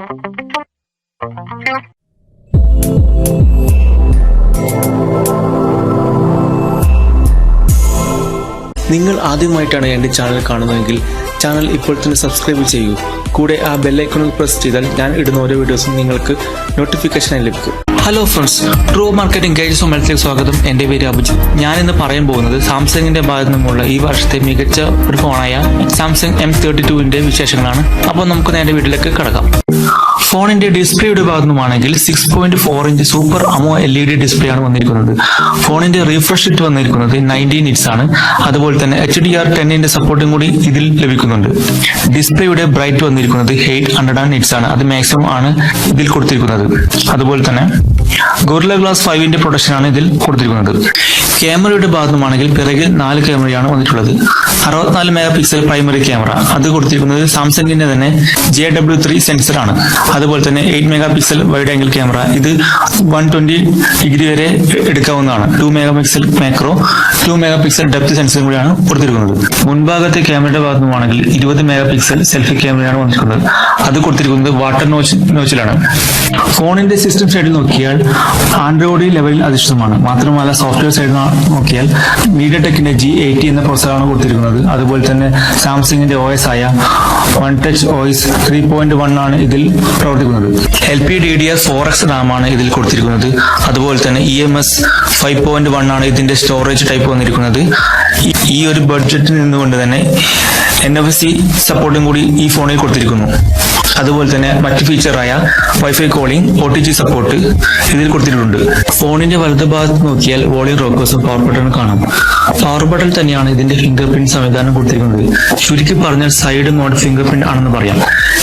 നിങ്ങൾ ആദ്യമായിട്ടാണ് എൻ്റെ ചാനൽ കാണുന്നതെങ്കിൽ ചാനൽ ഇപ്പോൾ തന്നെ സബ്സ്ക്രൈബ് ചെയ്യൂ. കൂടെ ആ ബെല്ലൈക്കണിൽ പ്രസ് ചെയ്താൽ ഞാൻ ഇടുന്ന ഓരോ വീഡിയോസും നിങ്ങൾക്ക് നോട്ടിഫിക്കേഷനായി ലഭിക്കും. Hello friends, true marketing guides മത്സരത്തിലേക്ക് സ്വാഗതം. എൻ്റെ പേര് അഭിജിത്ത്. ഞാനിന്ന് പറയാൻ പോകുന്നത് സാംസങ്ങിന്റെ ഭാഗത്തു നിന്നുള്ള ഈ വർഷത്തെ മികച്ച ഒരു ഫോണായ സാംസങ് M32 വിശേഷങ്ങളാണ്. അപ്പോൾ നമുക്ക് നേരെ വീട്ടിലേക്ക് കടക്കാം. ഫോണിന്റെ ഡിസ്പ്ലേയുടെ ഭാഗത്തുനിന്നുമാണെങ്കിൽ 6.4 ഇഞ്ച് സൂപ്പർ അമോ LED ഡിസ്പ്ലേ ആണ് വന്നിരിക്കുന്നത്. ഫോണിന്റെ റീഫ്രഷ് റേറ്റ് വന്നിരിക്കുന്നത് 90Hz ആണ്. അതുപോലെ തന്നെ HDR10 സപ്പോർട്ടും കൂടി ഇതിൽ ലഭിക്കുന്നുണ്ട്. ഡിസ്പ്ലേയുടെ ബ്രൈറ്റ് വന്നിരിക്കുന്നത് 800 ആണ്. അത് മാക്സിമം ആണ് ഇതിൽ കൊടുത്തിരിക്കുന്നത്. അതുപോലെ തന്നെ ഗോറില്ല ഗ്ലാസ് 5 പ്രൊട്ടക്ഷൻ ആണ് ഇതിൽ കൊടുത്തിരിക്കുന്നത്. ക്യാമറയുടെ ഭാഗത്തുനിന്നുമാണെങ്കിൽ പിറകിൽ 4 ക്യാമറയാണ് വന്നിട്ടുള്ളത്. 64 MP പ്രൈമറി ക്യാമറ, അത് കൊടുത്തിരിക്കുന്നത് സാംസങ്ങിന്റെ തന്നെ JW3 സെൻസർ ആണ്. അതുപോലെ തന്നെ 8 MP വൈഡ് ആംഗിൾ ക്യാമറ, ഇത് 120° വരെ എടുക്കാവുന്നതാണ്. 2 MP മാക്രോ, 2 MP ഡെപ്ത് സെൻസറും കൂടിയാണ് കൊടുത്തിരിക്കുന്നത്. മുൻഭാഗത്തെ ക്യാമറയുടെ ഭാഗത്തുനിന്നുമാണെങ്കിൽ 20 MP സെൽഫി ക്യാമറയാണ് വന്നിരിക്കുന്നത്. അത് കൊടുത്തിരിക്കുന്നത് വാട്ടർ നോച്ചിലാണ്. ഫോണിന്റെ സിസ്റ്റം സൈഡിൽ നോക്കിയാൽ ആൻഡ്രോയിഡ് ലെവലിൽ അധിഷ്ഠിതമാണ്. മാത്രമല്ല സോഫ്റ്റ്വെയർ സൈഡിൽ നോക്കിയാൽ MediaTekന്റെ G80 എന്ന പ്രോസസറാണ് കൊടുത്തിരിക്കുന്നത്. അതുപോലെ തന്നെ സാംസങ്ങിന്റെ OS ആയ വൺ ടച്ച് OS 3.1 ആണ് ഇതിൽ പ്രവർത്തിക്കുന്നത്. LPDDR4X റാമാണ് ഇതിൽ കൊടുത്തിരിക്കുന്നത്. അതുപോലെ തന്നെ EMS 5.1 ആണ് ഇതിന്റെ സ്റ്റോറേജ് ടൈപ്പ് വന്നിരിക്കുന്നത്. ഈ ഒരു ബഡ്ജറ്റിൽ നിന്നുകൊണ്ട് തന്നെ NFC സപ്പോർട്ടും കൂടി ഈ ഫോണിൽ കൊടുത്തിരിക്കുന്നു. അതുപോലെ തന്നെ മറ്റ് ഫീച്ചറായ വൈഫൈ കോളിംഗ്, OTG സപ്പോർട്ട് ഇതിൽ കൊടുത്തിട്ടുണ്ട്. ഫോണിന്റെ വലതു ഭാഗത്ത് നോക്കിയാൽ വോളിയം റോക്കേഴ്സും പവർ ബട്ടണും കാണാം. പവർ ബട്ടൺ തന്നെയാണ് ഇതിന്റെ ഫിംഗർ പ്രിന്റ് സംവിധാനം കൊടുത്തിരിക്കുന്നത്. ചുരുക്കി പറഞ്ഞാൽ സൈഡ് മോഡ് ഫിംഗർ പ്രിന്റ് ആണെന്ന് പറയാം.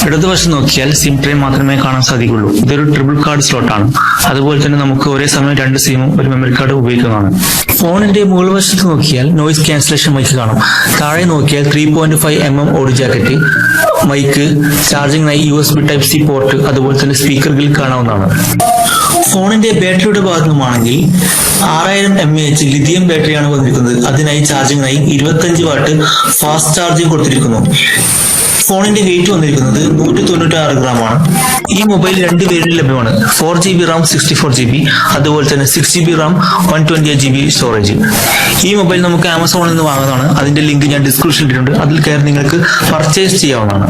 ഇടതുവശം നോക്കിയാൽ സിം ട്രേ മാത്രമേ കാണാൻ സാധിക്കുള്ളൂ. ഇതൊരു ട്രിപ്പിൾ കാർഡ് സ്ലോട്ടാണ്. അതുപോലെ തന്നെ നമുക്ക് ഒരേ സമയം 2 സിമും ഒരു മെമ്മറി കാർഡ് ഉപയോഗിക്കുന്നതാണ്. ഫോണിന്റെ മുകൾ വശത്ത് നോക്കിയാൽ നോയിസ് ക്യാൻസലേഷൻ മൈക്ക് കാണാം. താഴെ നോക്കിയാൽ 3.5mm audio jacket, mic, charging USB Type-C port, അതുപോലെ തന്നെ സ്പീക്കർ ഗ്രിൽ കാണാവുന്നതാണ്. ഫോണിന്റെ ബാറ്ററിയുടെ ഭാഗത്തുനിന്നുമാണെങ്കിൽ 6000 mAh ലിഥിയം ബാറ്ററിയാണ് വന്നിരിക്കുന്നത്. അതിനായി ചാർജിംഗിനായി 25 വാട്ട് ഫാസ്റ്റ് ചാർജിംഗ് കൊടുത്തിരിക്കുന്നു. ഫോണിന്റെ വെയിറ്റ് വന്നിരിക്കുന്നത് 196 ഗ്രാമാണ്. ഈ മൊബൈൽ 2 വേരിയന്റ് ലഭ്യമാണ്. 4GB RAM 64GB, അതുപോലെ തന്നെ 6GB RAM 128GB സ്റ്റോറേജ്. ഈ മൊബൈൽ നമുക്ക് ആമസോണിൽ നിന്ന് വാങ്ങുന്നതാണ്. അതിന്റെ ലിങ്ക് ഞാൻ ഡിസ്ക്രിപ്ഷനിൽ ഇട്ടിട്ടുണ്ട്. അതിൽ കയറി നിങ്ങൾക്ക് പർച്ചേസ് ചെയ്യാവുന്നതാണ്.